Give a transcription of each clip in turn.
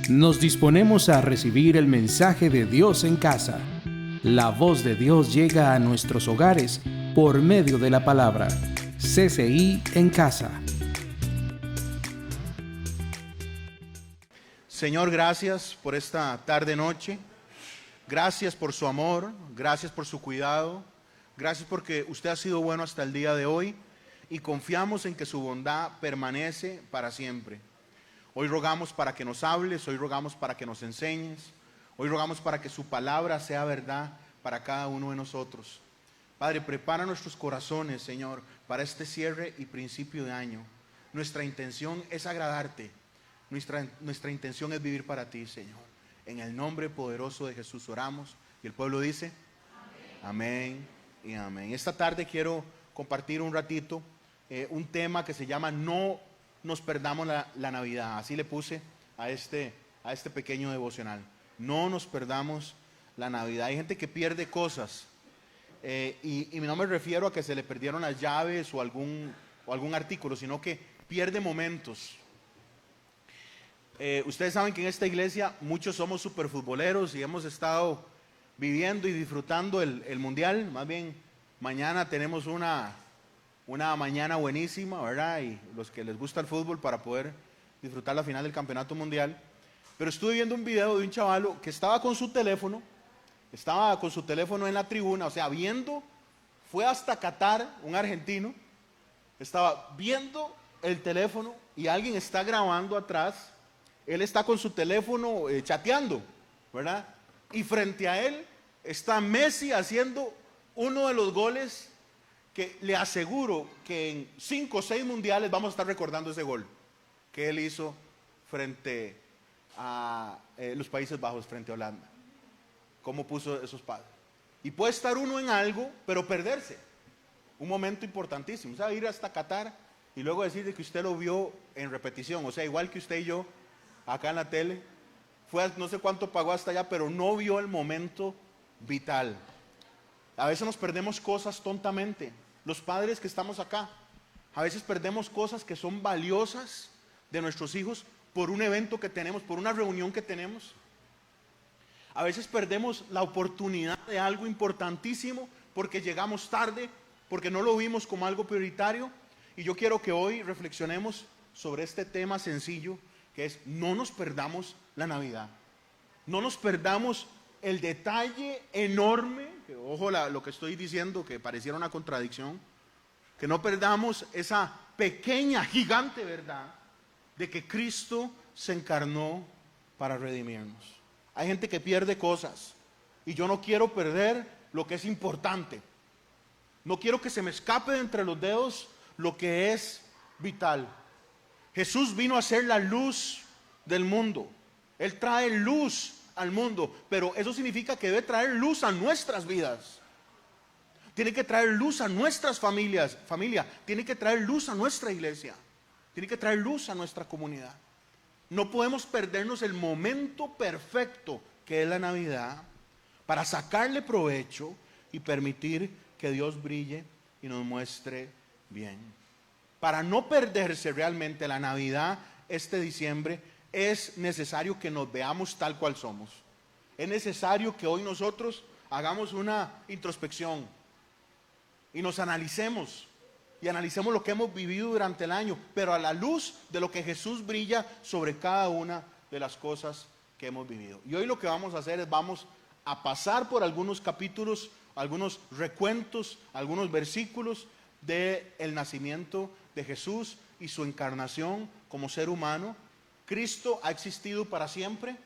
Nos disponemos a recibir el mensaje de Dios en casa. La voz de Dios llega a nuestros hogares por medio de la palabra. CCI en casa. Señor, gracias por esta tarde-noche. Gracias por su amor, gracias por su cuidado. Gracias porque usted ha sido bueno hasta el día de hoy y confiamos en que su bondad permanece para siempre. Hoy rogamos para que nos hables, hoy rogamos para que nos enseñes, hoy rogamos para que su palabra sea verdad para cada uno de nosotros. Padre, prepara nuestros corazones, Señor, para este cierre y principio de año. Nuestra intención es agradarte, nuestra intención es vivir para ti, Señor. En el nombre poderoso de Jesús oramos y el pueblo dice, amén y amén. Esta tarde quiero compartir un ratito un tema que se llama No nos perdamos la Navidad. Así le puse a este pequeño devocional. No nos perdamos la Navidad. Hay gente que pierde cosas y no me refiero a que se le perdieron las llaves o algún artículo, sino que pierde momentos. Ustedes saben que en esta iglesia muchos somos superfutboleros y hemos estado viviendo y disfrutando el mundial. Más bien mañana tenemos una mañana buenísima, ¿verdad? Y los que les gusta el fútbol para poder disfrutar la final del campeonato mundial. Pero estuve viendo un video de un chavalo que estaba con su teléfono en la tribuna, o sea, fue hasta Qatar, un argentino, estaba viendo el teléfono y alguien está grabando atrás, él está con su teléfono chateando, ¿verdad? Y frente a él está Messi haciendo uno de los goles que le aseguro que en 5 o 6 mundiales vamos a estar recordando ese gol que él hizo frente a los Países Bajos, frente a Holanda. Cómo puso esos pasos. Y puede estar uno en algo, pero perderse. Un momento importantísimo. O sea, ir hasta Qatar y luego decir que usted lo vio en repetición. O sea, igual que usted y yo, acá en la tele, no sé cuánto pagó hasta allá, pero no vio el momento vital. A veces nos perdemos cosas tontamente. Los padres que estamos acá, a veces perdemos cosas que son valiosas de nuestros hijos por un evento que tenemos, por una reunión que tenemos. A veces perdemos la oportunidad de algo importantísimo porque llegamos tarde, porque no lo vimos como algo prioritario. Y yo quiero que hoy reflexionemos sobre este tema sencillo, que es no nos perdamos la Navidad. No nos perdamos el detalle enorme, que, ojo lo que estoy diciendo, que pareciera una contradicción, que no perdamos esa pequeña, gigante verdad de que Cristo se encarnó para redimirnos. Hay gente que pierde cosas y yo no quiero perder lo que es importante. No quiero que se me escape de entre los dedos lo que es vital. Jesús vino a ser la luz del mundo. Él trae luz al mundo, pero eso significa que debe traer luz a nuestras vidas. Tiene que traer luz a nuestras familia, tiene que traer luz a nuestra iglesia, tiene que traer luz a nuestra comunidad. No podemos perdernos el momento perfecto que es la Navidad para sacarle provecho y permitir que Dios brille y nos muestre bien. Para no perderse realmente la Navidad este diciembre, es necesario que nos veamos tal cual somos. Es necesario que hoy nosotros hagamos una introspección y nos analicemos y analicemos lo que hemos vivido durante el año, pero a la luz de lo que Jesús brilla sobre cada una de las cosas que hemos vivido. Y hoy lo que vamos a hacer es vamos a pasar por algunos capítulos, algunos recuentos, algunos versículos del nacimiento de Jesús y su encarnación como ser humano. Cristo ha existido para siempre,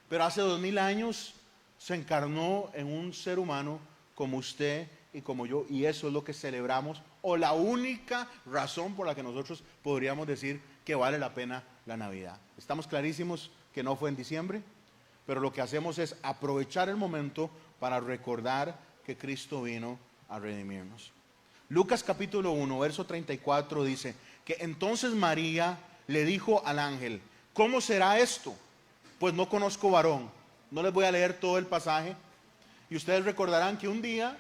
pero hace 2000 años se encarnó en un ser humano como usted y como yo, y eso es lo que celebramos, o la única razón por la que nosotros podríamos decir que vale la pena la Navidad. Estamos clarísimos que no fue en diciembre, pero lo que hacemos es aprovechar el momento para recordar que Cristo vino a redimirnos. Lucas capítulo 1, verso 34 dice que entonces María le dijo al ángel: ¿cómo será esto? Pues no conozco varón. No les voy a leer todo el pasaje. Y ustedes recordarán que un día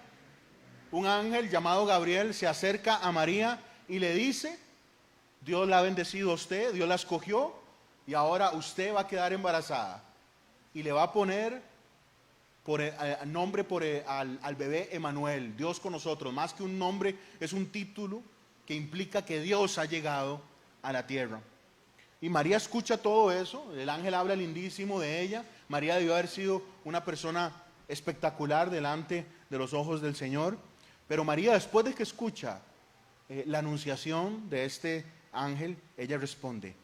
un ángel llamado Gabriel se acerca a María y le dice: Dios la ha bendecido a usted, Dios la escogió y ahora usted va a quedar embarazada y le va a poner nombre al bebé Emanuel, Dios con nosotros. Más que un nombre, es un título que implica que Dios ha llegado a la tierra. Y María escucha todo eso, el ángel habla lindísimo de ella. María debió haber sido una persona espectacular delante de los ojos del Señor. Pero María, después de que escucha la anunciación de este ángel, ella responde: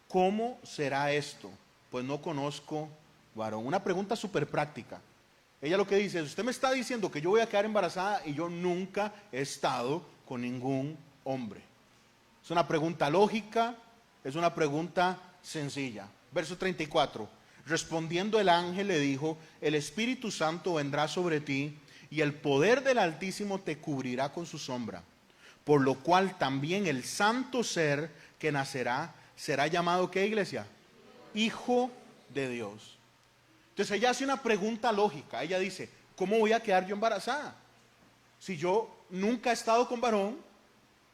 ¿cómo será esto? Pues no conozco varón. Una pregunta súper práctica. Ella lo que dice es: usted me está diciendo que yo voy a quedar embarazada y yo nunca he estado con ningún hombre. Es una pregunta lógica, es una pregunta sencilla. Verso 34. Respondiendo el ángel le dijo: el Espíritu Santo vendrá sobre ti y el poder del Altísimo te cubrirá con su sombra. Por lo cual también el santo ser que nacerá será llamado, ¿qué, iglesia? Hijo de Dios. Entonces ella hace una pregunta lógica. Ella dice: ¿cómo voy a quedar yo embarazada? Si yo nunca he estado con varón,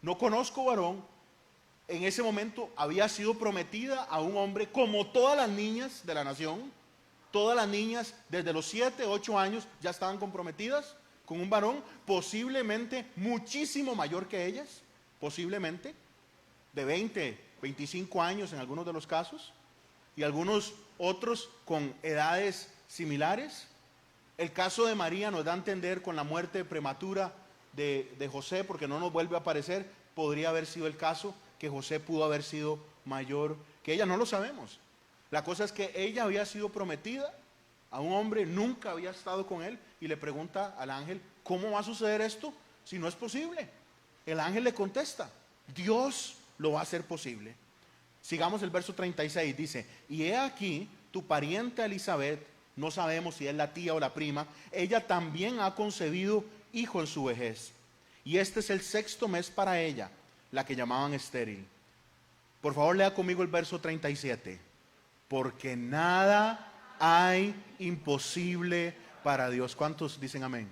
no conozco varón. En ese momento había sido prometida a un hombre, como todas las niñas de la nación. Todas las niñas desde los 7, 8 años ya estaban comprometidas con un varón, posiblemente muchísimo mayor que ellas, posiblemente de 20, 25 años en algunos de los casos, y algunos otros con edades similares. El caso de María nos da a entender, con la muerte prematura de José, porque no nos vuelve a aparecer, podría haber sido el caso que José pudo haber sido mayor que ella, no lo sabemos. La cosa es que ella había sido prometida a un hombre, nunca había estado con él, y le pregunta al ángel: ¿cómo va a suceder esto si no es posible? El ángel le contesta: Dios lo va a hacer posible. Sigamos el verso 36, dice: y he aquí tu pariente Elizabeth, no sabemos si es la tía o la prima, ella también ha concebido hijo en su vejez, y este es el 6º mes para ella, la que llamaban estéril. Por favor, lea conmigo el verso 37. Porque nada hay imposible para Dios. ¿Cuántos dicen amén?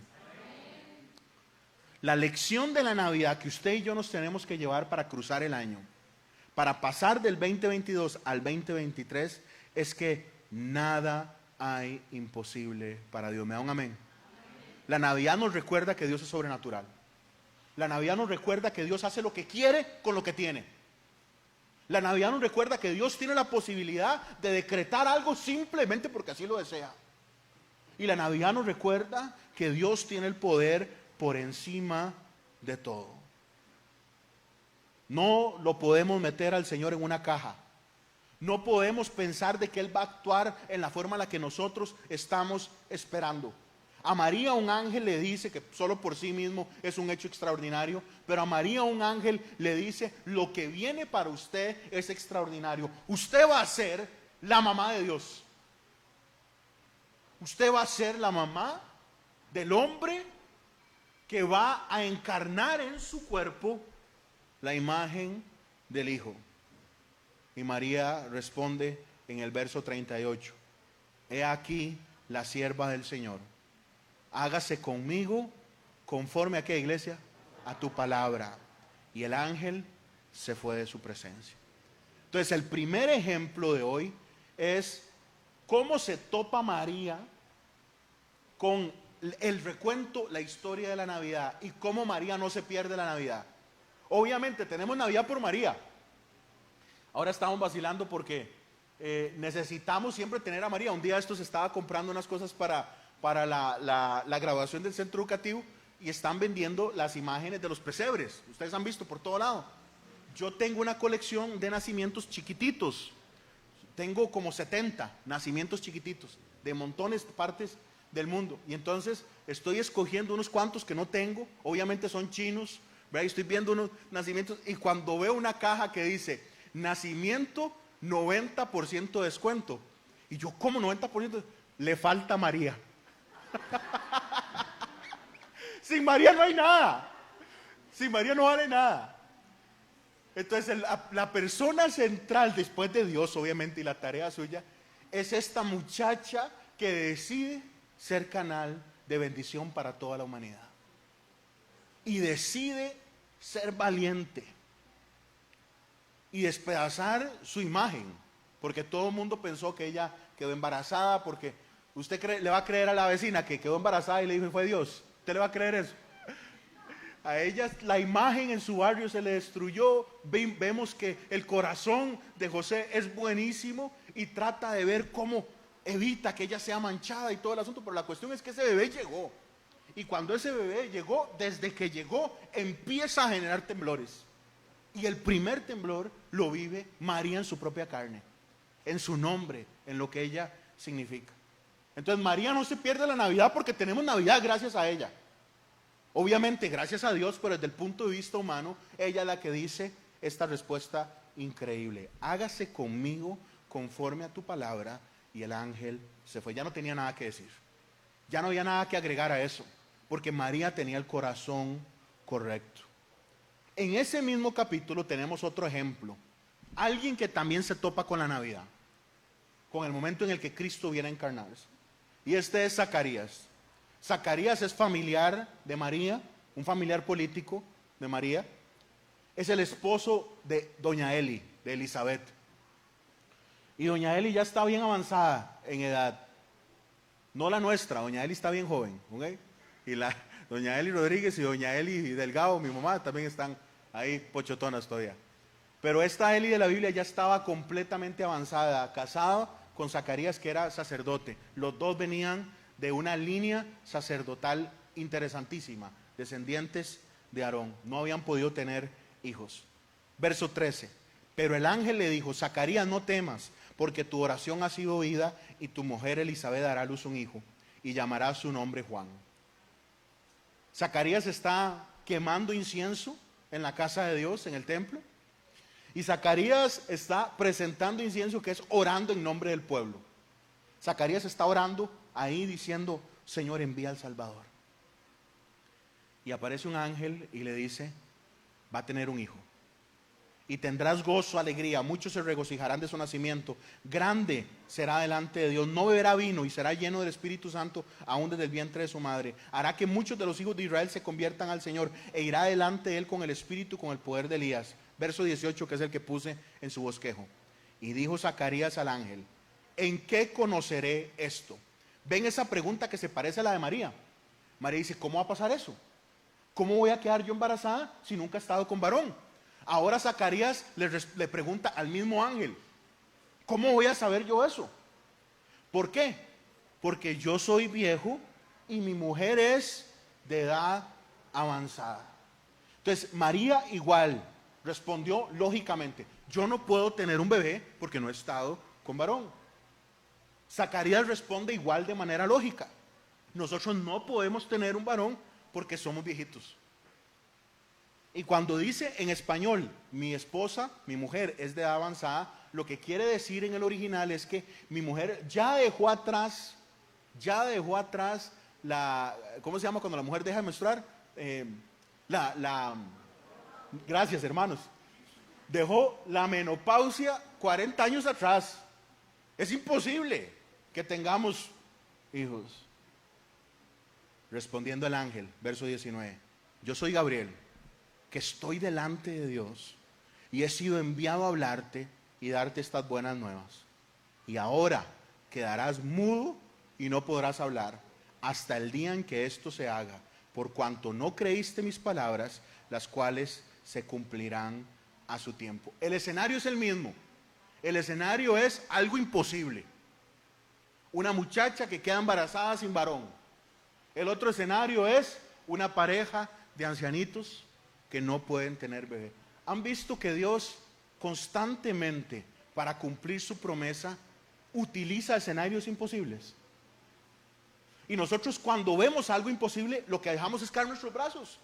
La lección de la Navidad que usted y yo nos tenemos que llevar para cruzar el año, para pasar del 2022 al 2023, es que nada hay imposible para Dios. ¿Me da un amén? La Navidad nos recuerda que Dios es sobrenatural. La Navidad nos recuerda que Dios hace lo que quiere con lo que tiene. La Navidad nos recuerda que Dios tiene la posibilidad de decretar algo simplemente porque así lo desea. Y la Navidad nos recuerda que Dios tiene el poder por encima de todo. No lo podemos meter al Señor en una caja. No podemos pensar de que Él va a actuar en la forma en la que nosotros estamos esperando. A María un ángel le dice, que solo por sí mismo es un hecho extraordinario, pero a María un ángel le dice: lo que viene para usted es extraordinario. Usted va a ser la mamá de Dios. Usted va a ser la mamá del hombre que va a encarnar en su cuerpo la imagen del Hijo. Y María responde en el verso 38: he aquí la sierva del Señor, hágase conmigo conforme a qué, iglesia, a tu palabra. Y el ángel se fue de su presencia. Entonces el primer ejemplo de hoy es cómo se topa María con el recuento, la historia de la Navidad, y cómo María no se pierde la Navidad. Obviamente tenemos Navidad por María. Ahora estamos vacilando porque necesitamos siempre tener a María. Un día estos estaba comprando unas cosas para la graduación del centro educativo, y están vendiendo las imágenes de los pesebres. Ustedes han visto por todo lado. Yo tengo una colección de nacimientos chiquititos. Tengo como 70 nacimientos chiquititos de montones de partes del mundo, y entonces estoy escogiendo unos cuantos que no tengo. Obviamente son chinos, ¿verdad? Y estoy viendo unos nacimientos, y cuando veo una caja que dice nacimiento 90% de descuento, y yo, ¿cómo 90%? Le falta María. Sin María no hay nada. Sin María no vale nada. Entonces la persona central después de Dios, obviamente, y la tarea suya, es esta muchacha que decide ser canal de bendición para toda la humanidad. Y decide ser valiente y despedazar su imagen. porque todo el mundo pensó que ella quedó embarazada, porque le va a creer a la vecina que quedó embarazada y le dijo fue Dios. ¿Usted le va a creer eso? A ella la imagen en su barrio se le destruyó. Vemos que el corazón de José es buenísimo y trata de ver cómo evita que ella sea manchada y todo el asunto, pero la cuestión es que ese bebé llegó. Y cuando ese bebé llegó, desde que llegó, empieza a generar temblores. Y el primer temblor lo vive María en su propia carne, en su nombre, en lo que ella significa. Entonces María no se pierde la Navidad porque tenemos Navidad gracias a ella. Obviamente gracias a Dios, pero desde el punto de vista humano, ella es la que dice esta respuesta increíble: hágase conmigo conforme a tu palabra. Y el ángel se fue. Ya no tenía nada que decir, ya no había nada que agregar a eso, porque María tenía el corazón correcto. En ese mismo capítulo tenemos otro ejemplo, alguien que también se topa con la Navidad, con el momento en el que Cristo viene a encarnarse, y este es Zacarías. Zacarías es familiar de María, un familiar político de María. Es el esposo de doña Eli, de Elizabeth. Y doña Eli ya está bien avanzada en edad. No la nuestra, doña Eli está bien joven, ¿ok? Y doña Eli Rodríguez y doña Eli Delgado, mi mamá, también están ahí pochotonas todavía. Pero esta Eli de la Biblia ya estaba completamente avanzada, casada con Zacarías, que era sacerdote. Los dos venían de una línea sacerdotal interesantísima, descendientes de Aarón. No habían podido tener hijos. Verso 13. Pero el ángel le dijo: Zacarías, no temas, porque tu oración ha sido oída, y tu mujer Elizabeth dará a luz un hijo, y llamará su nombre Juan. Zacarías está quemando incienso en la casa de Dios, en el templo, y Zacarías está presentando incienso, que es orando en nombre del pueblo. Zacarías está orando ahí diciendo: Señor, envía al Salvador. Y aparece un ángel y le dice: va a tener un hijo, y tendrás gozo, alegría, muchos se regocijarán de su nacimiento, grande será delante de Dios, no beberá vino y será lleno del Espíritu Santo aún desde el vientre de su madre. Hará que muchos de los hijos de Israel se conviertan al Señor, e irá delante de él con el espíritu, con el poder de Elías. Verso 18, que es el que puse en su bosquejo. Y dijo Zacarías al ángel: ¿en qué conoceré esto? Ven esa pregunta que se parece a la de María. María dice: ¿cómo va a pasar eso? ¿Cómo voy a quedar yo embarazada si nunca he estado con varón? Ahora Zacarías le pregunta al mismo ángel: ¿cómo voy a saber yo eso? ¿Por qué? Porque yo soy viejo y mi mujer es de edad avanzada. Entonces María igual respondió lógicamente: yo no puedo tener un bebé porque no he estado con varón. Zacarías responde igual de manera lógica: nosotros no podemos tener un varón porque somos viejitos. Y cuando dice en español mi esposa, mi mujer es de edad avanzada, lo que quiere decir en el original es que mi mujer ya dejó atrás la, ¿cómo se llama cuando la mujer deja de menstruar? Gracias, hermanos. Dejó la menopausia 40 años atrás. Es imposible que tengamos hijos. Respondiendo el ángel, verso 19: yo soy Gabriel, que estoy delante de Dios, y he sido enviado a hablarte y darte estas buenas nuevas. Y ahora quedarás mudo y no podrás hablar hasta el día en que esto se haga, por cuanto no creíste mis palabras, las cuales se cumplirán a su tiempo. El escenario es el mismo. El escenario es algo imposible. Una muchacha que queda embarazada sin varón. El otro escenario es una pareja de ancianitos que no pueden tener bebé. ¿Han visto que Dios constantemente, para cumplir su promesa, utiliza escenarios imposibles? Y nosotros, cuando vemos algo imposible, lo que dejamos es caer nuestros brazos.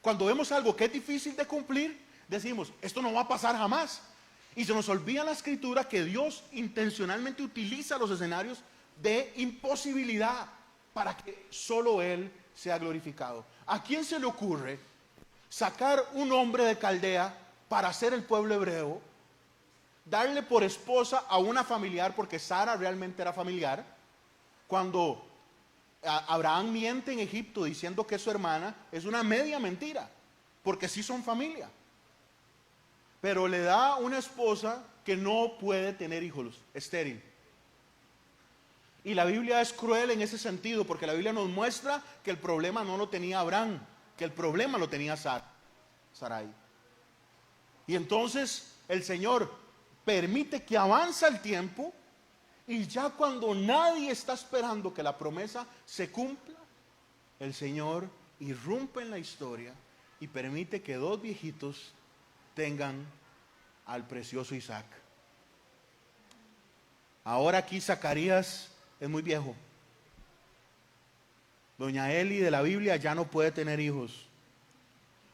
Cuando vemos algo que es difícil de cumplir, decimos: esto no va a pasar jamás. Y se nos olvida en la escritura que Dios intencionalmente utiliza los escenarios de imposibilidad para que solo Él sea glorificado. ¿A quién se le ocurre sacar un hombre de Caldea para hacer el pueblo hebreo, darle por esposa a una familiar, porque Sara realmente era familiar, cuando Abraham miente en Egipto diciendo que es su hermana? Es una media mentira, porque sí son familia, pero le da una esposa que no puede tener hijos, estéril. Y la Biblia es cruel en ese sentido, porque la Biblia nos muestra que el problema no lo tenía Abraham, que el problema lo tenía Sarai. Y entonces el Señor permite que avanza el tiempo, y ya cuando nadie está esperando que la promesa se cumpla, el Señor irrumpe en la historia y permite que dos viejitos tengan al precioso Isaac. Ahora aquí Zacarías es muy viejo. Doña Eli de la Biblia ya no puede tener hijos.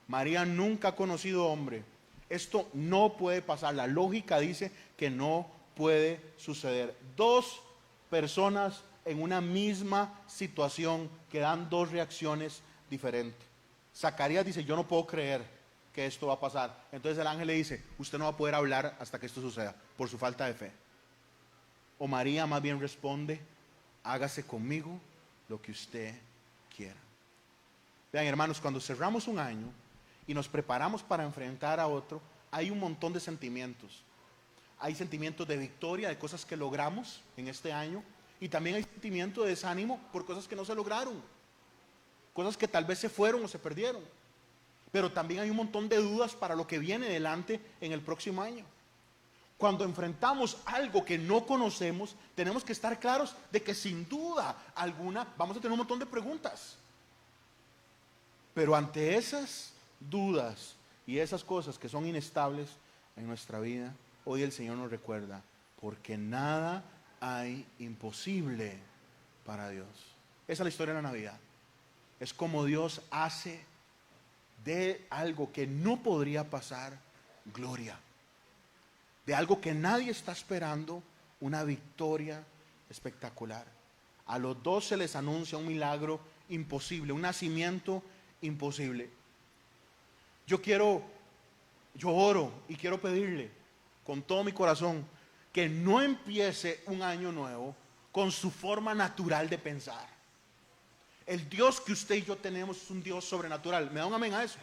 María nunca ha conocido hombre. Esto no puede pasar. La lógica dice que no puede suceder. Dos personas en una misma situación que dan dos reacciones diferentes. Zacarías dice, yo no puedo creer que esto va a pasar. Entonces el ángel le dice, usted no va a poder hablar hasta que esto suceda, por su falta de fe. O María más bien responde, hágase conmigo lo que usted quiera. Vean, hermanos, cuando cerramos un año y nos preparamos para enfrentar a otro, hay un montón de sentimientos. Hay sentimientos de victoria, de cosas que logramos en este año, y también hay sentimiento de desánimo por cosas que no se lograron, cosas que tal vez se fueron o se perdieron. Pero también hay un montón de dudas para lo que viene delante en el próximo año. Cuando enfrentamos algo que no conocemos, tenemos que estar claros de que sin duda alguna vamos a tener un montón de preguntas. Pero ante esas dudas y esas cosas que son inestables en nuestra vida, hoy el Señor nos recuerda, porque nada hay imposible para Dios. Esa es la historia de la Navidad. Es como Dios hace de algo que no podría pasar gloria. De algo que nadie está esperando, una victoria espectacular. A los dos se les anuncia un milagro imposible, un nacimiento imposible. Yo oro y quiero pedirle con todo mi corazón que no empiece un año nuevo con su forma natural de pensar. El Dios que usted y yo tenemos es un Dios sobrenatural. ¿Me da un amén a eso?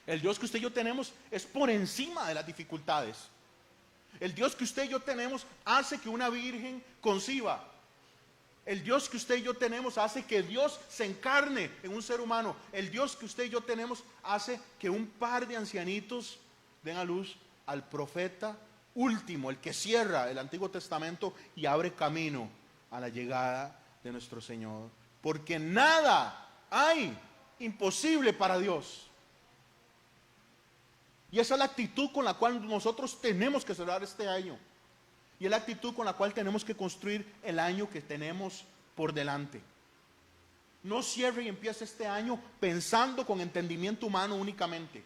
El Dios que usted y yo tenemos es por encima de las dificultades. El Dios que usted y yo tenemos hace que una virgen conciba. El Dios que usted y yo tenemos hace que Dios se encarne en un ser humano. El Dios que usted y yo tenemos hace que un par de ancianitos den a luz al profeta último, el que cierra el Antiguo Testamento y abre camino a la llegada de nuestro Señor. Porque nada hay imposible para Dios. Y esa es la actitud con la cual nosotros tenemos que cerrar este año. Y es la actitud con la cual tenemos que construir el año que tenemos por delante. No cierre y empiece este año pensando con entendimiento humano únicamente.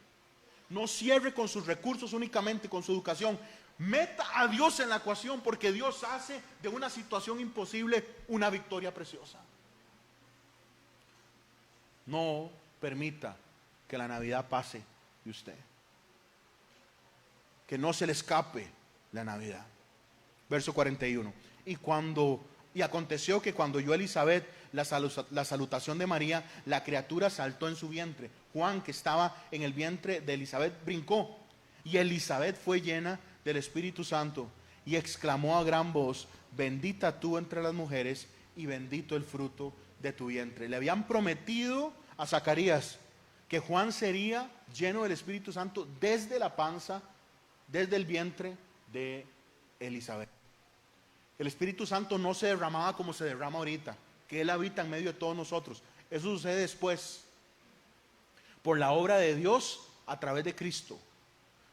No cierre con sus recursos únicamente, con su educación. Meta a Dios en la ecuación, porque Dios hace de una situación imposible una victoria preciosa. No permita que la Navidad pase de usted. Que no se le escape la Navidad. Verso 41. Y aconteció que cuando oyó Elizabeth la salutación de María, la criatura saltó en su vientre. Juan, que estaba en el vientre de Elizabeth, brincó. Y Elizabeth fue llena del Espíritu Santo y exclamó a gran voz, bendita tú entre las mujeres y bendito el fruto de tu vientre. Le habían prometido a Zacarías que Juan sería lleno del Espíritu Santo desde la panza, desde el vientre de Elizabeth. El Espíritu Santo no se derramaba como se derrama ahorita, que Él habita en medio de todos nosotros. Eso sucede después, por la obra de Dios a través de Cristo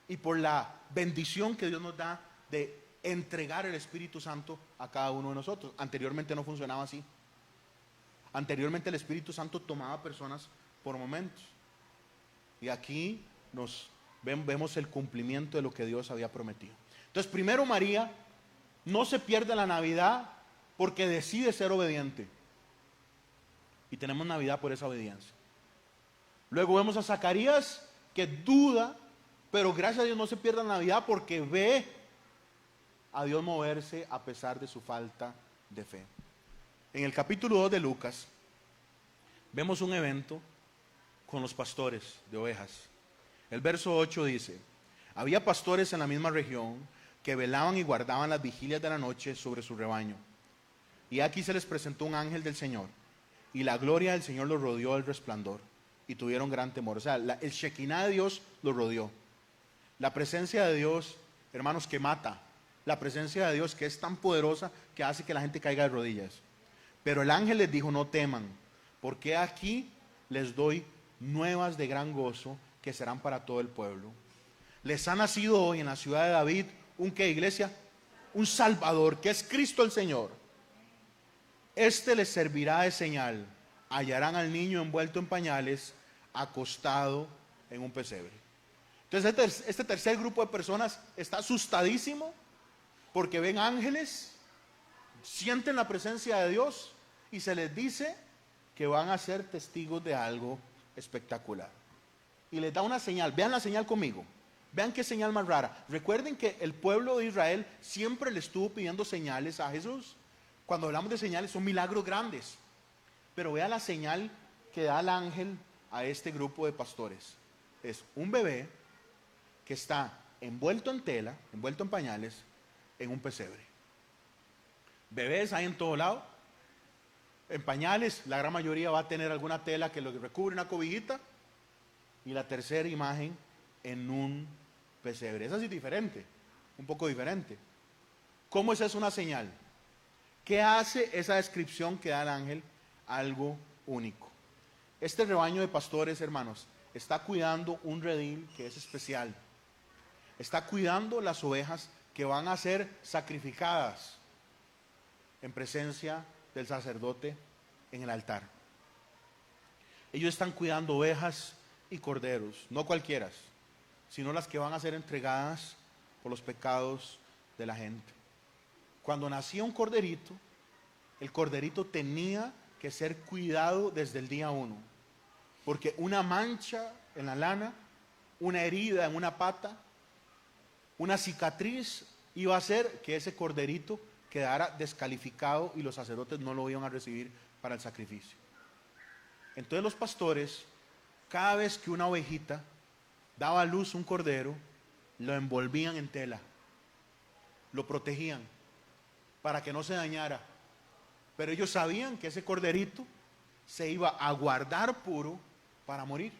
y por la bendición que Dios nos da de entregar el Espíritu Santo a cada uno de nosotros. Anteriormente no funcionaba así. Anteriormente el Espíritu Santo tomaba personas por momentos. Y aquí vemos el cumplimiento de lo que Dios había prometido. Entonces, primero María no se pierde la Navidad porque decide ser obediente. Y tenemos Navidad por esa obediencia. Luego vemos a Zacarías que duda, pero gracias a Dios no se pierde la Navidad porque ve a Dios moverse a pesar de su falta de fe. En el capítulo 2 de Lucas vemos un evento con los pastores de ovejas. El verso 8 dice, había pastores en la misma región que velaban y guardaban las vigilias de la noche sobre su rebaño. Y aquí se les presentó un ángel del Señor, y la gloria del Señor los rodeó del resplandor, y tuvieron gran temor. O sea, el Shekinah de Dios los rodeó. La presencia de Dios, hermanos, que mata. La presencia de Dios que es tan poderosa que hace que la gente caiga de rodillas. Pero el ángel les dijo: no teman, porque aquí les doy nuevas de gran gozo que serán para todo el pueblo. Les ha nacido hoy en la ciudad de David ¿un qué, iglesia? Un Salvador, que es Cristo el Señor. Este les servirá de señal. Hallarán al niño envuelto en pañales, acostado en un pesebre. Entonces este tercer grupo de personas está asustadísimo porque ven ángeles, sienten la presencia de Dios y se les dice que van a ser testigos de algo espectacular. Y les da una señal. Vean la señal conmigo. Vean qué señal más rara. Recuerden que el pueblo de Israel siempre le estuvo pidiendo señales a Jesús. Cuando hablamos de señales son milagros grandes. Pero vea la señal que da el ángel a este grupo de pastores. Es un bebé que está envuelto en tela, envuelto en pañales, en un pesebre. Bebés hay en todo lado. En pañales, la gran mayoría va a tener alguna tela que lo recubre, una cobijita. Y la tercera imagen, en un pesebre. Esa sí es diferente, un poco diferente. ¿Cómo es eso una señal? ¿Qué hace esa descripción que da el ángel? Algo único. Este rebaño de pastores, hermanos, está cuidando un redil que es especial. Está cuidando las ovejas que van a ser sacrificadas en presencia del sacerdote en el altar. Ellos están cuidando ovejas y corderos, no cualquiera, sino las que van a ser entregadas por los pecados de la gente. Cuando nacía un corderito, el corderito tenía que ser cuidado desde el día 1, porque una mancha en la lana, una herida en una pata, una cicatriz iba a hacer que ese corderito quedara descalificado y los sacerdotes no lo iban a recibir para el sacrificio. Entonces los pastores, cada vez que una ovejita daba a luz un cordero, lo envolvían en tela, lo protegían para que no se dañara. Pero ellos sabían que ese corderito se iba a guardar puro para morir.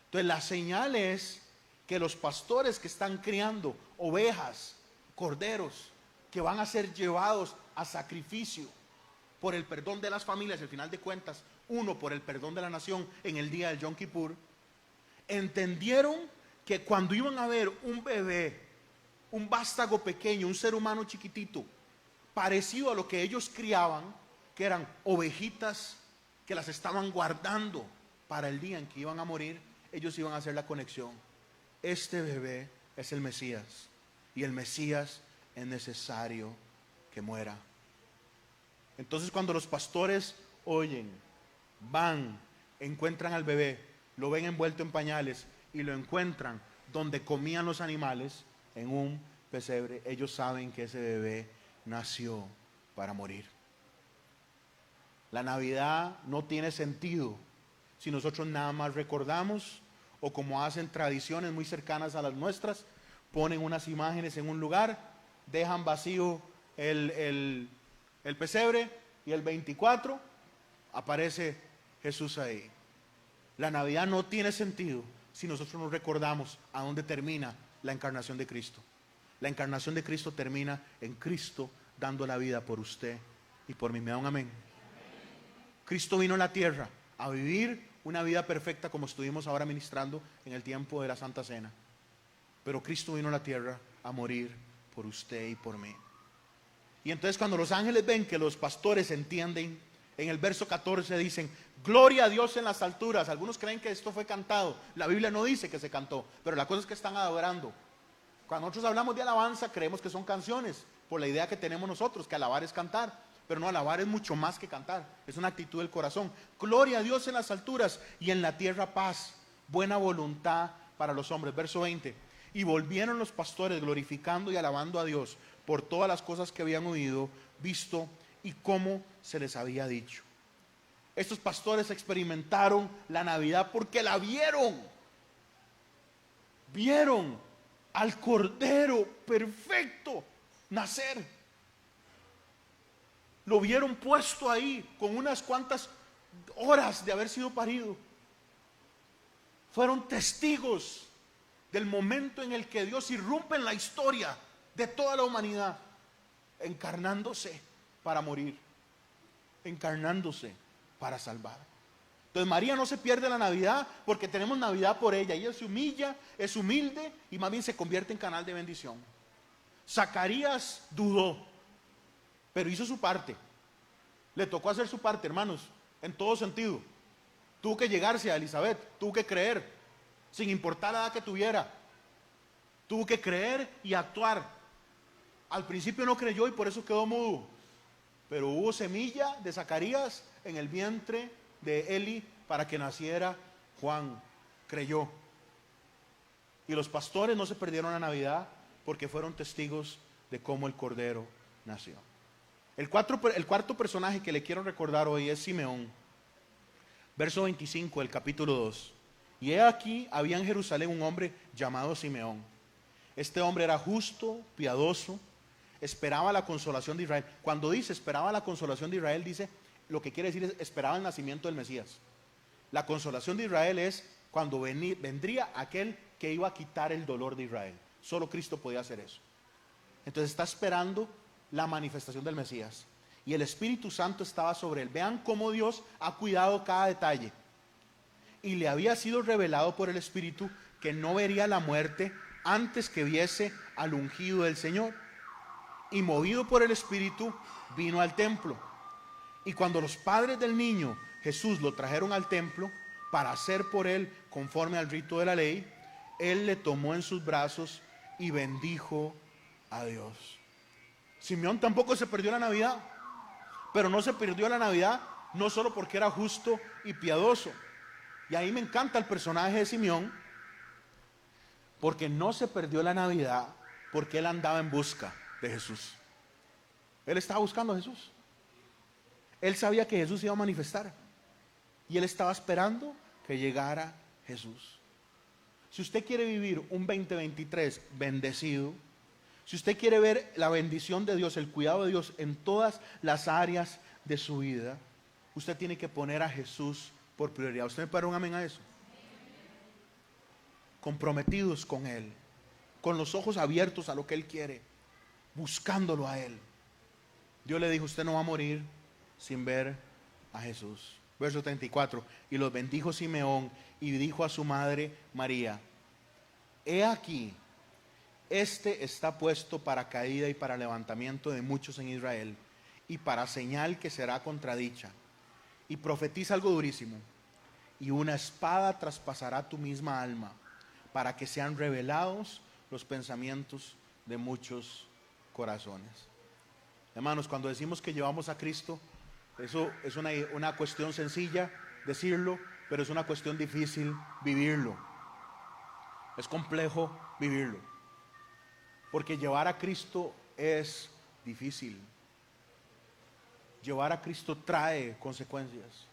Entonces la señal es que los pastores que están criando ovejas, corderos, que van a ser llevados a sacrificio por el perdón de las familias, al final de cuentas, uno por el perdón de la nación en el día del Yom Kippur, entendieron que cuando iban a ver un bebé, un vástago pequeño, un ser humano chiquitito, parecido a lo que ellos criaban, que eran ovejitas que las estaban guardando para el día en que iban a morir, ellos iban a hacer la conexión. Este bebé es el Mesías, y el Mesías es necesario que muera. Entonces cuando los pastores oyen, van, encuentran al bebé, lo ven envuelto en pañales y lo encuentran donde comían los animales, en un pesebre, ellos saben que ese bebé nació para morir. La Navidad no tiene sentido si nosotros nada más recordamos, o como hacen tradiciones muy cercanas a las nuestras, ponen unas imágenes en un lugar, dejan vacío el pesebre y el 24 aparece Jesús ahí. La Navidad no tiene sentido si nosotros no recordamos a dónde termina la encarnación de Cristo. La encarnación de Cristo termina en Cristo dando la vida por usted y por mí. ¿Me da un amén? Cristo vino a la tierra a vivir una vida perfecta, como estuvimos ahora ministrando en el tiempo de la Santa Cena. Pero Cristo vino a la tierra a morir por usted y por mí. Y entonces cuando los ángeles ven que los pastores entienden, en el verso 14 dicen: gloria a Dios en las alturas. Algunos creen que esto fue cantado. La Biblia no dice que se cantó, pero la cosa es que están adorando. Cuando nosotros hablamos de alabanza, creemos que son canciones, por la idea que tenemos nosotros, que alabar es cantar. Pero no, alabar es mucho más que cantar, es una actitud del corazón. Gloria a Dios en las alturas y en la tierra paz, buena voluntad para los hombres. Verso 20: y volvieron los pastores glorificando y alabando a Dios por todas las cosas que habían oído, visto y cómo se les había dicho. Estos pastores experimentaron la Navidad porque la vieron. Vieron al Cordero perfecto nacer. Lo vieron puesto ahí con unas cuantas horas de haber sido parido. Fueron testigos del momento en el que Dios irrumpe en la historia de toda la humanidad, encarnándose para morir, encarnándose para salvar. Entonces María no se pierde la Navidad porque tenemos Navidad por ella. Ella se humilla, es humilde y más bien se convierte en canal de bendición. Zacarías dudó, pero hizo su parte. Le tocó hacer su parte, hermanos, en todo sentido. Tuvo que llegarse a Elizabeth, tuvo que creer, sin importar la edad que tuviera. Tuvo que creer y actuar. Al principio no creyó y por eso quedó mudo. Pero hubo semilla de Zacarías en el vientre de Eli para que naciera Juan. Creyó. Y los pastores no se perdieron la Navidad porque fueron testigos de cómo el Cordero nació. El cuarto personaje que le quiero recordar hoy es Simeón. Verso 25 del capítulo 2. Y he aquí, había en Jerusalén un hombre llamado Simeón. Este hombre era justo, piadoso, esperaba la consolación de Israel. Cuando dice esperaba la consolación de Israel, dice, lo que quiere decir es esperaba el nacimiento del Mesías. La consolación de Israel es cuando vendría aquel que iba a quitar el dolor de Israel. Solo Cristo podía hacer eso. Entonces está esperando la manifestación del Mesías. Y el Espíritu Santo estaba sobre él. Vean cómo Dios ha cuidado cada detalle. Y le había sido revelado por el Espíritu que no vería la muerte antes que viese al ungido del Señor. Y movido por el Espíritu, vino al templo. Y cuando los padres del niño Jesús lo trajeron al templo para hacer por él conforme al rito de la ley, él le tomó en sus brazos y bendijo a Dios. Simeón tampoco se perdió la Navidad, pero no se perdió la Navidad no solo porque era justo y piadoso. Y ahí me encanta el personaje de Simeón, porque no se perdió la Navidad porque él andaba en busca de Jesús. Él estaba buscando a Jesús. Él sabía que Jesús iba a manifestar y él estaba esperando que llegara Jesús. Si usted quiere vivir un 2023 bendecido, si usted quiere ver la bendición de Dios, el cuidado de Dios en todas las áreas de su vida, usted tiene que poner a Jesús por prioridad. ¿Usted me puede dar un amén a eso? Comprometidos con Él, con los ojos abiertos a lo que Él quiere, buscándolo a Él. Dios le dijo, usted no va a morir sin ver a Jesús. Verso 34, y los bendijo Simeón y dijo a su madre María, he aquí, este está puesto para caída y para levantamiento de muchos en Israel y para señal que será contradicha. Y profetiza algo durísimo, y una espada traspasará tu misma alma para que sean revelados los pensamientos de muchos corazones. Hermanos, cuando decimos que llevamos a Cristo, eso es una cuestión sencilla decirlo, pero es una cuestión difícil vivirlo. Es complejo vivirlo, porque llevar a Cristo es difícil. Llevar a Cristo trae consecuencias.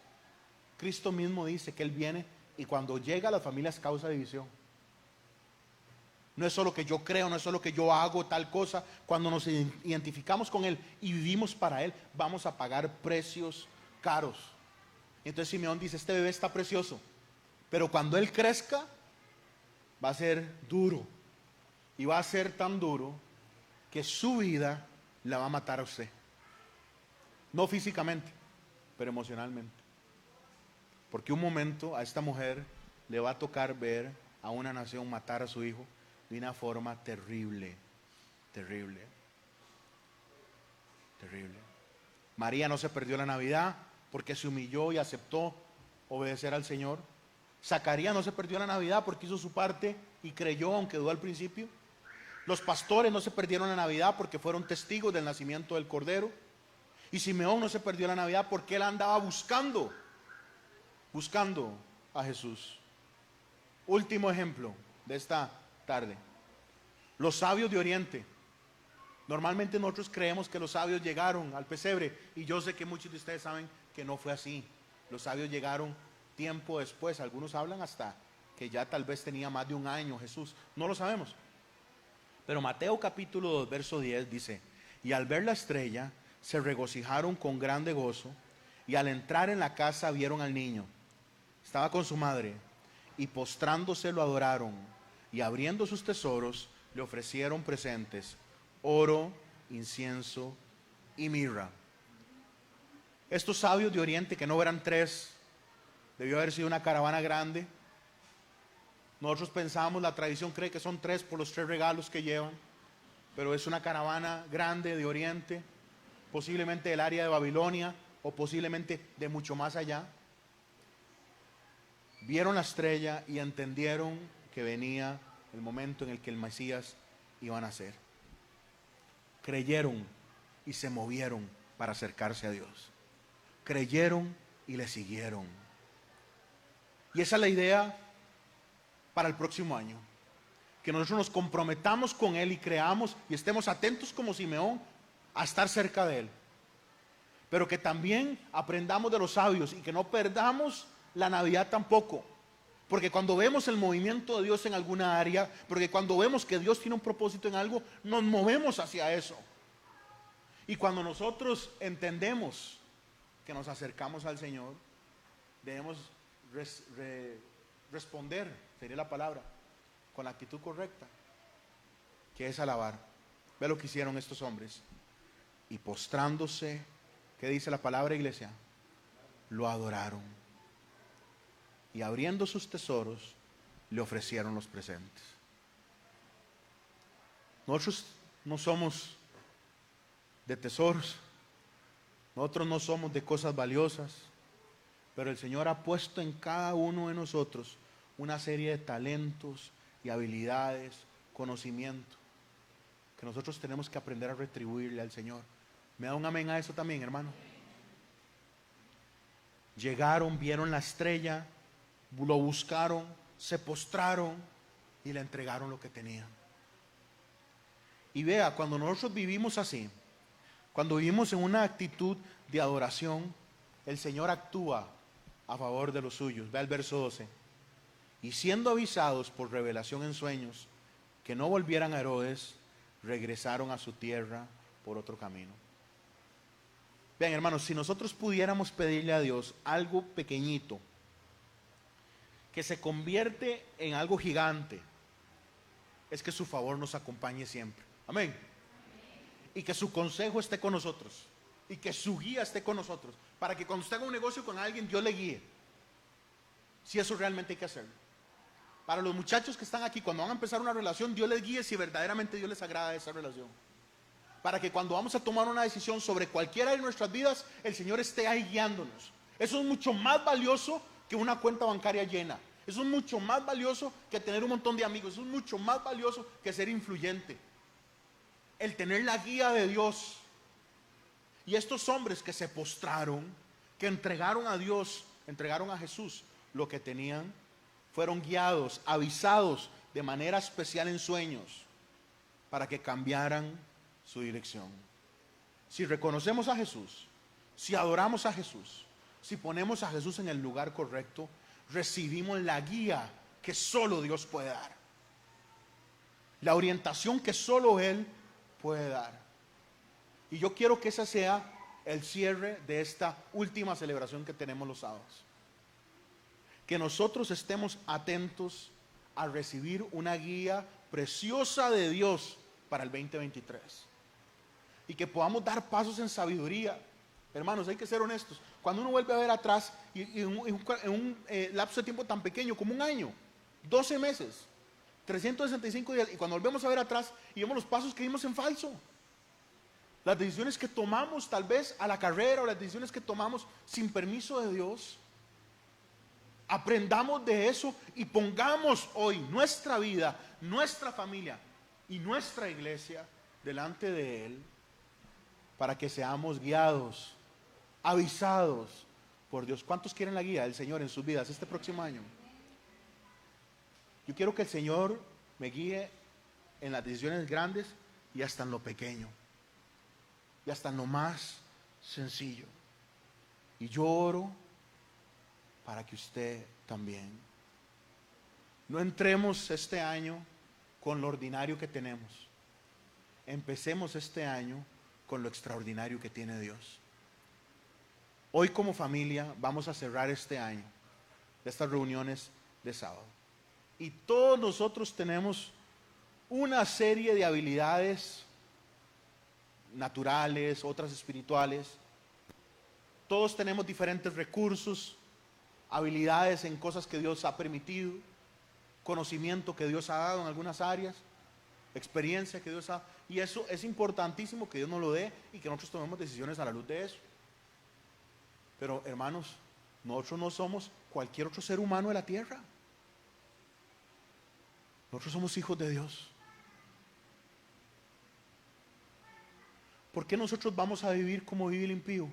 Cristo mismo dice que Él viene y cuando llega a las familias causa división. No es solo que yo creo, no es solo que yo hago tal cosa. Cuando nos identificamos con Él y vivimos para Él, vamos a pagar precios caros. Y entonces Simeón dice, este bebé está precioso, pero cuando Él crezca, va a ser duro. Y va a ser tan duro que su vida la va a matar a usted. No físicamente, pero emocionalmente. Porque un momento a esta mujer le va a tocar ver a una nación matar a su hijo de una forma terrible, terrible, terrible. María no se perdió la Navidad porque se humilló y aceptó obedecer al Señor. Zacarías no se perdió la Navidad porque hizo su parte y creyó aunque dudó al principio. Los pastores no se perdieron la Navidad porque fueron testigos del nacimiento del Cordero. Y Simeón no se perdió la Navidad porque él andaba buscando a Jesús. Último ejemplo de esta tarde. Los sabios de Oriente. Normalmente nosotros creemos que los sabios llegaron al pesebre y yo sé que muchos de ustedes saben que no fue así. Los sabios llegaron tiempo después. Algunos hablan hasta que ya tal vez tenía más de un año Jesús. No lo sabemos. Pero Mateo capítulo 2, verso 10 dice: y al ver la estrella, se regocijaron con grande gozo, y al entrar en la casa vieron al niño. Estaba con su madre, y postrándose lo adoraron, y abriendo sus tesoros, le ofrecieron presentes: oro, incienso y mirra. Estos sabios de Oriente, que no eran tres, debió haber sido una caravana grande. Nosotros pensamos, la tradición cree que son tres por los tres regalos que llevan, pero es una caravana grande de Oriente, posiblemente del área de Babilonia o posiblemente de mucho más allá. Vieron la estrella y entendieron que venía el momento en el que el Mesías iba a nacer. Creyeron y se movieron para acercarse a Dios. Creyeron y le siguieron. Y esa es la idea para el próximo año. Que nosotros nos comprometamos con Él y creamos y estemos atentos como Simeón a estar cerca de Él. Pero que también aprendamos de los sabios y que no perdamos la Navidad tampoco. Porque cuando vemos el movimiento de Dios en alguna área, porque cuando vemos que Dios tiene un propósito en algo, nos movemos hacia eso. Y cuando nosotros entendemos que nos acercamos al Señor, debemos responder, sería la palabra, con la actitud correcta, que es alabar. Ve lo que hicieron estos hombres. Y postrándose, ¿qué dice la palabra, iglesia? Lo adoraron. Y abriendo sus tesoros, le ofrecieron los presentes. Nosotros no somos de tesoros, nosotros no somos de cosas valiosas, pero el Señor ha puesto en cada uno de nosotros una serie de talentos y habilidades, conocimiento, que nosotros tenemos que aprender a retribuirle al Señor. ¿Me da un amén a eso también, hermano? Llegaron, vieron la estrella, lo buscaron, se postraron y le entregaron lo que tenían. Y vea, cuando nosotros vivimos así, cuando vivimos en una actitud de adoración, el Señor actúa a favor de los suyos. Vea el verso 12. Y siendo avisados por revelación en sueños que no volvieran a Herodes, regresaron a su tierra por otro camino. Vean, hermanos, si nosotros pudiéramos pedirle a Dios algo pequeñito que se convierte en algo gigante, es que su favor nos acompañe siempre. Amén. Y que su consejo esté con nosotros, y que su guía esté con nosotros, para que cuando usted haga un negocio con alguien, Dios le guíe, si eso realmente hay que hacerlo. Para los muchachos que están aquí, cuando van a empezar una relación, Dios les guíe si verdaderamente Dios les agrada esa relación. Para que cuando vamos a tomar una decisión sobre cualquiera de nuestras vidas, el Señor esté ahí guiándonos. Eso es mucho más valioso que una cuenta bancaria llena. Eso es mucho más valioso que tener un montón de amigos. Eso es mucho más valioso que ser influyente. El tener la guía de Dios. Y estos hombres que se postraron, que entregaron a Dios, entregaron a Jesús lo que tenían, fueron guiados, avisados de manera especial en sueños para que cambiaran su dirección. Si reconocemos a Jesús, si adoramos a Jesús, si ponemos a Jesús en el lugar correcto, recibimos la guía que solo Dios puede dar, la orientación que solo Él puede dar. Y yo quiero que ese sea el cierre de esta última celebración que tenemos los sábados. Que nosotros estemos atentos a recibir una guía preciosa de Dios para el 2023. Y que podamos dar pasos en sabiduría. Hermanos, hay que ser honestos. Cuando uno vuelve a ver atrás, y en un lapso de tiempo tan pequeño como un año, 12 meses, 365 días, y cuando volvemos a ver atrás y vemos los pasos que dimos en falso, las decisiones que tomamos tal vez a la carrera, o las decisiones que tomamos sin permiso de Dios, aprendamos de eso y pongamos hoy nuestra vida, nuestra familia y nuestra iglesia delante de Él, para que seamos guiados, avisados por Dios. ¿Cuántos quieren la guía del Señor en sus vidas este próximo año? Yo quiero que el Señor me guíe en las decisiones grandes y hasta en lo pequeño, y hasta en lo más sencillo. Y yo oro para que usted también. No entremos este año con lo ordinario que tenemos. empecemos este año con lo extraordinario que tiene Dios. Hoy como familia vamos a cerrar este año de estas reuniones de sábado. Y todos nosotros tenemos una serie de habilidades naturales, otras espirituales. Todos tenemos diferentes recursos, habilidades en cosas que Dios ha permitido, conocimiento que Dios ha dado en algunas áreas, experiencia que Dios ha... Y eso es importantísimo que Dios nos lo dé y que nosotros tomemos decisiones a la luz de eso. Pero hermanos, nosotros no somos cualquier otro ser humano de la tierra. Nosotros somos hijos de Dios. ¿Por qué nosotros vamos a vivir como vive el impío?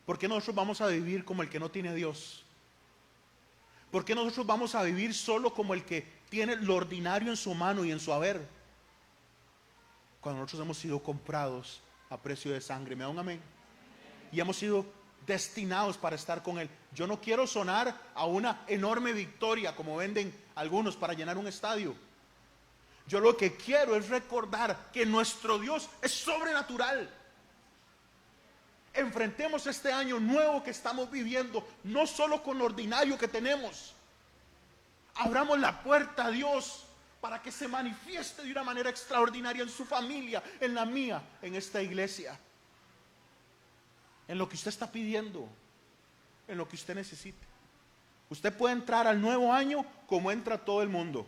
¿Por qué nosotros vamos a vivir como el que no tiene Dios? ¿Por qué nosotros vamos a vivir solo como el que tiene lo ordinario en su mano y en su haber? Cuando nosotros hemos sido comprados a precio de sangre. ¿Me da un amén? Y hemos sido destinados para estar con Él. Yo no quiero sonar a una enorme victoria como venden algunos para llenar un estadio. Yo lo que quiero es recordar que nuestro Dios es sobrenatural. Enfrentemos este año nuevo que estamos viviendo, no solo con lo ordinario que tenemos. Abramos la puerta a Dios para que se manifieste de una manera extraordinaria en su familia, en la mía, en esta iglesia. En lo que usted está pidiendo, en lo que usted necesite. Usted puede entrar al nuevo año como entra todo el mundo.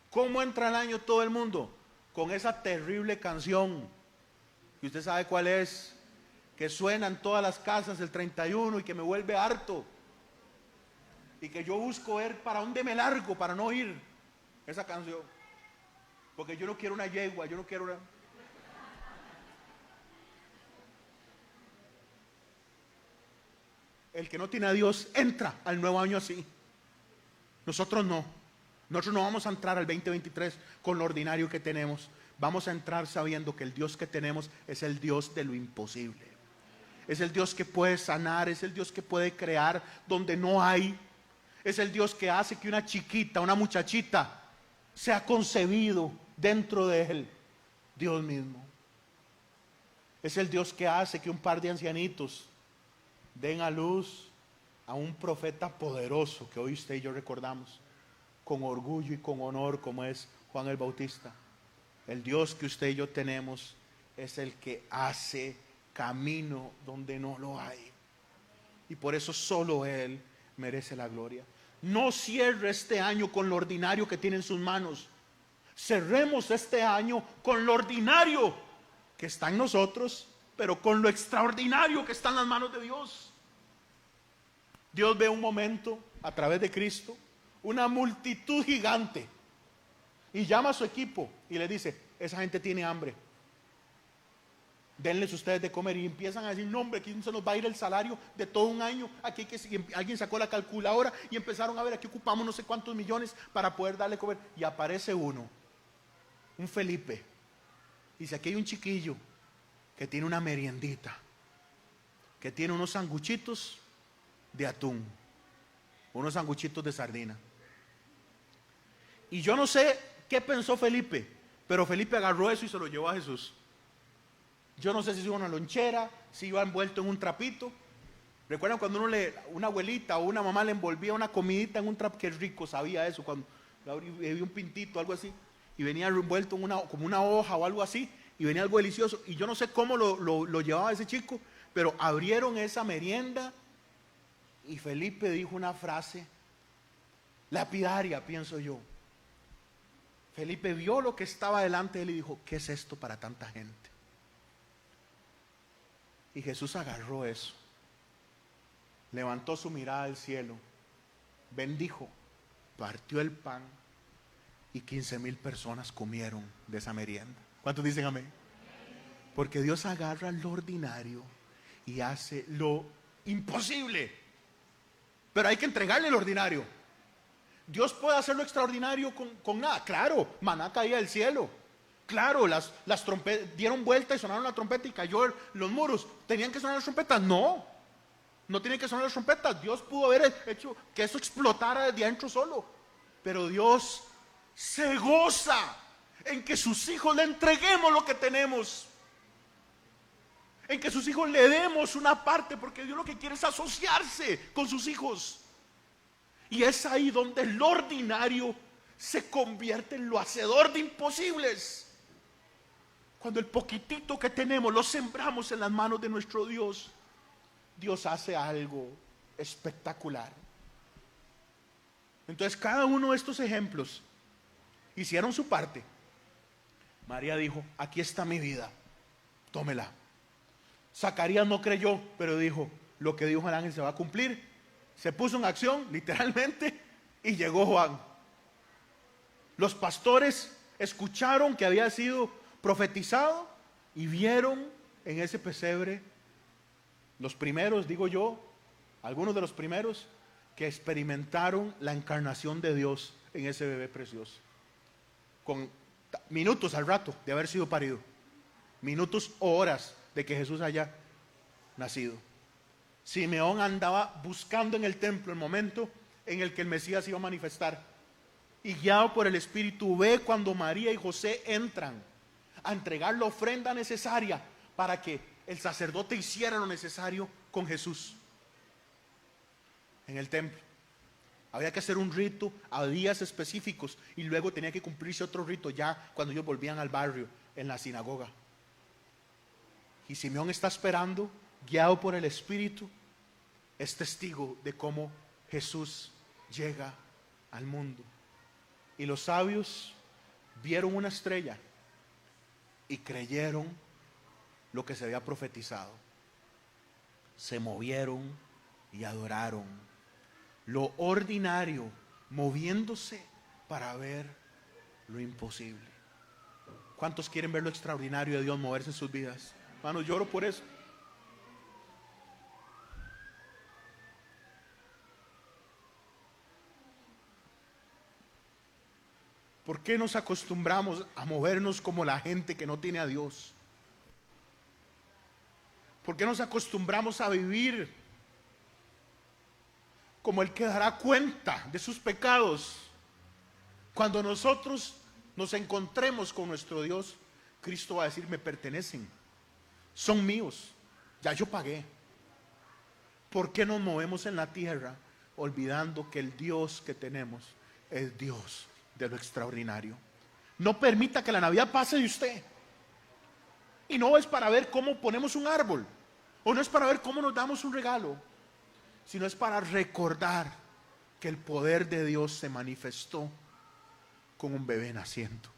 ¿Cómo entra el año todo el mundo? Con esa terrible canción, que usted sabe cuál es, que suena en todas las casas el 31 y que me vuelve harto. Y que yo busco ver para dónde me largo para no oír esa canción. Porque yo no quiero una yegua, yo no quiero una... El que no tiene a Dios entra al nuevo año así. Nosotros no. Nosotros no vamos a entrar al 2023 con lo ordinario que tenemos. Vamos a entrar sabiendo que el Dios que tenemos es el Dios de lo imposible. Es el Dios que puede sanar, es el Dios que puede crear donde no hay. Es el Dios que hace que una chiquita, una muchachita sea concebido dentro de Él. Dios mismo. Es el Dios que hace que un par de ancianitos den a luz a un profeta poderoso que hoy usted y yo recordamos con orgullo y con honor, como es Juan el Bautista. El Dios que usted y yo tenemos es el que hace camino donde no lo hay, y por eso solo Él merece la gloria. No cierre este año con lo ordinario que tiene en sus manos. Cerremos este año con lo ordinario que está en nosotros, pero con lo extraordinario que está en las manos de Dios. Dios ve un momento a través de Cristo, una multitud gigante, y llama a su equipo y le dice: esa gente tiene hambre, denles ustedes de comer. Y empiezan a decir: no, hombre, aquí se nos va a ir el salario de todo un año. Aquí alguien sacó la calculadora y empezaron a ver, aquí ocupamos no sé cuántos millones para poder darle comer. Y aparece uno, un Felipe, dice: aquí hay un chiquillo que tiene una meriendita, que tiene unos sanguchitos de atún, unos sanguchitos de sardina. Y yo no sé qué pensó Felipe, pero Felipe agarró eso y se lo llevó a Jesús. Yo no sé si iba una lonchera, si iba envuelto en un trapito. ¿Recuerdan cuando una abuelita o una mamá le envolvía una comidita en un trapo? Qué rico sabía eso, cuando había un pintito, algo así, y venía envuelto en como una hoja o algo así, y venía algo delicioso. Y yo no sé cómo lo llevaba ese chico, pero abrieron esa merienda y Felipe dijo una frase lapidaria, pienso yo. Felipe vio lo que estaba delante de él y dijo: ¿qué es esto para tanta gente? Y Jesús agarró eso, levantó su mirada al cielo, bendijo, partió el pan, y 15,000 personas comieron de esa merienda. ¿Cuántos dicen amén? Porque Dios agarra lo ordinario y hace lo imposible. Pero hay que entregarle lo ordinario. Dios puede hacer lo extraordinario con nada. Claro, maná caía del cielo. Claro, las trompetas dieron vuelta y sonaron la trompeta y cayó los muros. ¿Tenían que sonar las trompetas? No tienen que sonar las trompetas. Dios pudo haber hecho que eso explotara desde adentro solo. Pero Dios se goza en que sus hijos le entreguemos lo que tenemos, en que sus hijos le demos una parte, porque Dios lo que quiere es asociarse con sus hijos. Y es ahí donde lo ordinario se convierte en lo hacedor de imposibles. Cuando el poquitito que tenemos lo sembramos en las manos de nuestro Dios, Dios hace algo espectacular. Entonces cada uno de estos ejemplos hicieron su parte. María dijo: aquí está mi vida, tómela. Zacarías no creyó, pero dijo: lo que dijo el ángel se va a cumplir. Se puso en acción, literalmente, y llegó Juan. Los pastores escucharon que había sido profetizado y vieron en ese pesebre los primeros, digo yo, algunos de los primeros que experimentaron la encarnación de Dios en ese bebé precioso. Con minutos al rato de haber sido parido, minutos o horas de que Jesús haya nacido. Simeón andaba buscando en el templo el momento en el que el Mesías iba a manifestar, y guiado por el Espíritu ve cuando María y José entran a entregar la ofrenda necesaria para que el sacerdote hiciera lo necesario con Jesús en el templo. Había que hacer un rito a días específicos y luego tenía que cumplirse otro rito ya cuando ellos volvían al barrio, en la sinagoga. Y Simeón está esperando, guiado por el Espíritu, es testigo de cómo Jesús llega al mundo. Y los sabios vieron una estrella y creyeron lo que se había profetizado. Se movieron y adoraron. Lo ordinario moviéndose para ver lo imposible. ¿Cuántos quieren ver lo extraordinario de Dios moverse en sus vidas? Hermanos, lloro por eso. ¿Por qué nos acostumbramos a movernos como la gente que no tiene a Dios? ¿Por qué nos acostumbramos a vivir como el que dará cuenta de sus pecados? Cuando nosotros nos encontremos con nuestro Dios, Cristo va a decir: me pertenecen, son míos, ya yo pagué. ¿Por qué nos movemos en la tierra olvidando que el Dios que tenemos es Dios de lo extraordinario? No permita que la Navidad pase de usted. Y no es para ver cómo ponemos un árbol, o no es para ver cómo nos damos un regalo, sino es para recordar que el poder de Dios se manifestó con un bebé naciendo.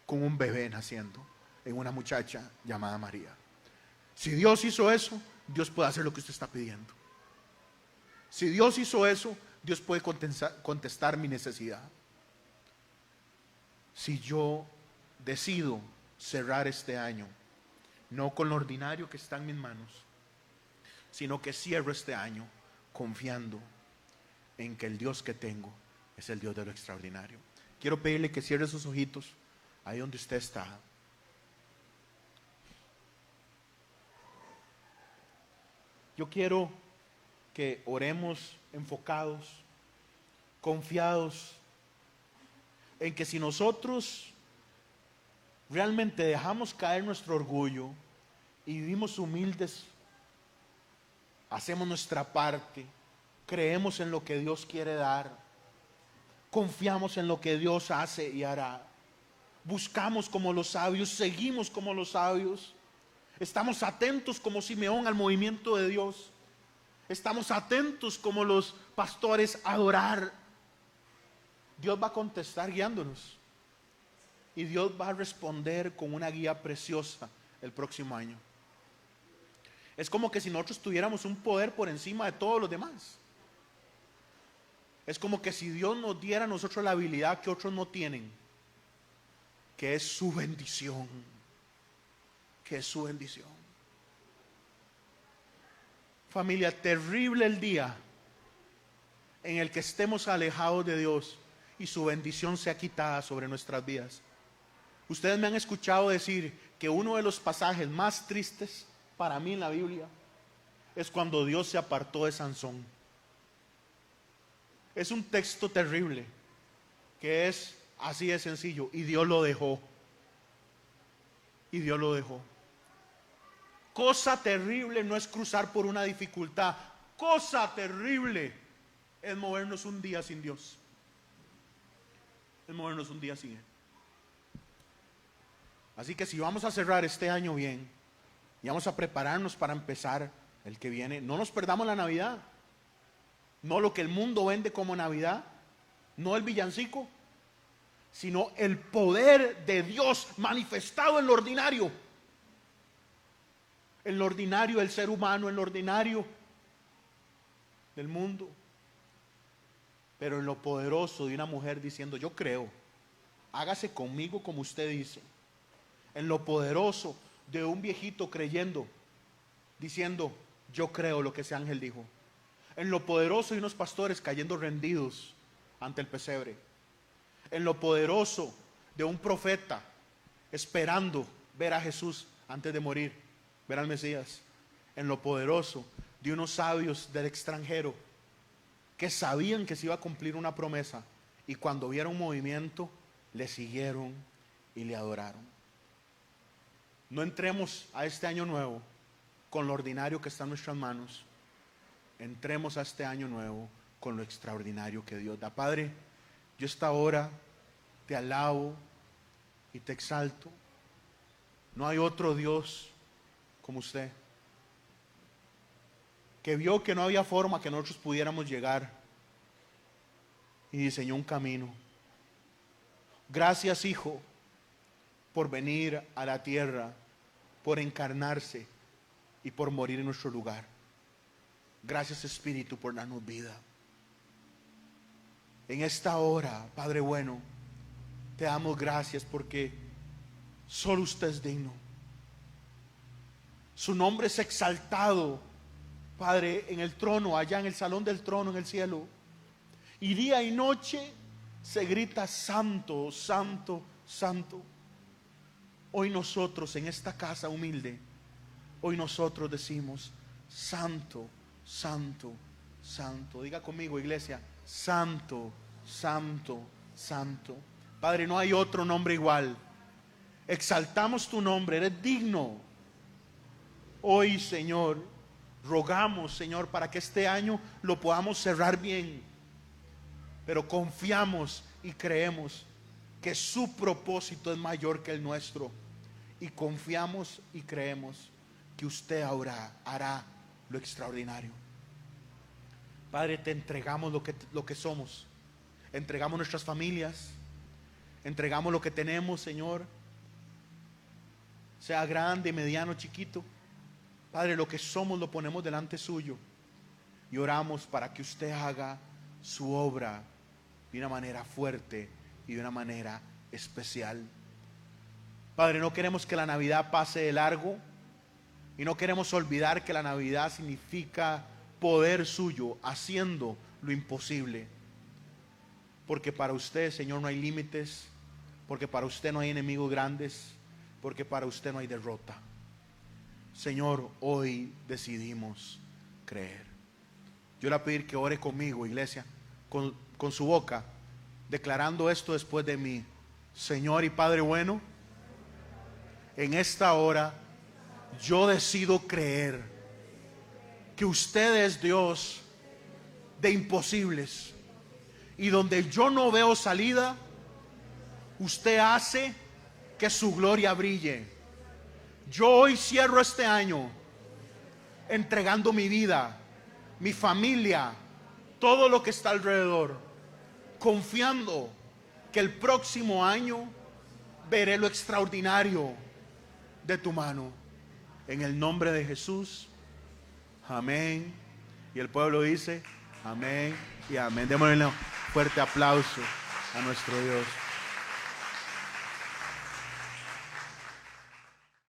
Con un bebé naciendo en una muchacha llamada María. Si Dios hizo eso, Dios puede hacer lo que usted está pidiendo. Si Dios hizo eso, Dios puede contestar mi necesidad. Si yo decido cerrar este año, no con lo ordinario que está en mis manos, sino que cierro este año confiando en que el Dios que tengo es el Dios de lo extraordinario. Quiero pedirle que cierre sus ojitos ahí donde usted está. Yo quiero que oremos enfocados, confiados en que si nosotros realmente dejamos caer nuestro orgullo y vivimos humildes, hacemos nuestra parte, creemos en lo que Dios quiere dar, confiamos en lo que Dios hace y hará, buscamos como los sabios, seguimos como los sabios, estamos atentos como Simeón al movimiento de Dios, estamos atentos como los pastores a adorar, Dios va a contestar guiándonos y Dios va a responder con una guía preciosa el próximo año. Es como que si nosotros tuviéramos un poder por encima de todos los demás. Es como que si Dios nos diera a nosotros la habilidad que otros no tienen, que es su bendición, que es su bendición. Familia, terrible el día en el que estemos alejados de Dios y su bendición sea quitada sobre nuestras vidas. Ustedes me han escuchado decir que uno de los pasajes más tristes para mí en la Biblia es cuando Dios se apartó de Sansón. Es un texto terrible que es Así de sencillo. Y Dios lo dejó. Y Dios lo dejó. Cosa terrible no es cruzar por una dificultad. Cosa terrible es movernos un día sin Dios. Es movernos un día sin Él. Así que si vamos a cerrar este año bien y vamos a prepararnos para empezar el que viene, no nos perdamos la Navidad. No lo que el mundo vende como Navidad, no el villancico, sino el poder de Dios manifestado en lo ordinario. En lo ordinario del ser humano, en lo ordinario del mundo. Pero en lo poderoso de una mujer diciendo: yo creo, hágase conmigo como usted dice. En lo poderoso de un viejito creyendo, diciendo: yo creo lo que ese ángel dijo. En lo poderoso de unos pastores cayendo rendidos ante el pesebre. En lo poderoso de un profeta esperando ver a Jesús antes de morir, ver al Mesías. En lo poderoso de unos sabios del extranjero que sabían que se iba a cumplir una promesa, y cuando vieron movimiento le siguieron y le adoraron. No entremos a este año nuevo con lo ordinario que está en nuestras manos. Entremos a este año nuevo con lo extraordinario que Dios da. Padre, yo esta hora te alabo y te exalto. No hay otro Dios como usted, que vio que no había forma que nosotros pudiéramos llegar y diseñó un camino. Gracias, Hijo, por venir a la tierra, por encarnarse y por morir en nuestro lugar. Gracias, Espíritu, por darnos vida. En esta hora, Padre bueno, te damos gracias porque solo usted es digno. Su nombre es exaltado, Padre, en el trono, allá en el salón del trono, en el cielo. Y día y noche se grita: santo, santo, santo. Hoy nosotros en esta casa humilde, hoy nosotros decimos: santo, santo, santo. Diga conmigo, iglesia: santo, santo, santo. Padre, no hay otro nombre igual. Exaltamos tu nombre, eres digno. Hoy, Señor, rogamos, Señor, para que este año lo podamos cerrar bien. Pero confiamos y creemos que su propósito es mayor que el nuestro. Y confiamos y creemos que usted ahora hará lo extraordinario. Padre, te entregamos lo que somos. Entregamos nuestras familias. Entregamos lo que tenemos, Señor. Sea grande, mediano, chiquito. Padre, lo que somos lo ponemos delante suyo. Y oramos para que usted haga su obra de una manera fuerte y de una manera especial. Padre, no queremos que la Navidad pase de largo. Y no queremos olvidar que la Navidad significa poder suyo haciendo lo imposible. Porque para usted, Señor, no hay límites. Porque para usted no hay enemigos grandes. Porque para usted no hay derrota. Señor, hoy decidimos creer. Yo le voy a pedir que ore conmigo, iglesia, con su boca, declarando esto después de mí. Señor y Padre bueno, en esta hora yo decido creer que usted es Dios de imposibles, y donde yo no veo salida, usted hace que su gloria brille. Yo hoy cierro este año entregando mi vida, mi familia, todo lo que está alrededor, confiando que el próximo año veré lo extraordinario de tu mano. En el nombre de Jesús, amén. Y el pueblo dice amén y amén. Démosle un fuerte aplauso a nuestro Dios.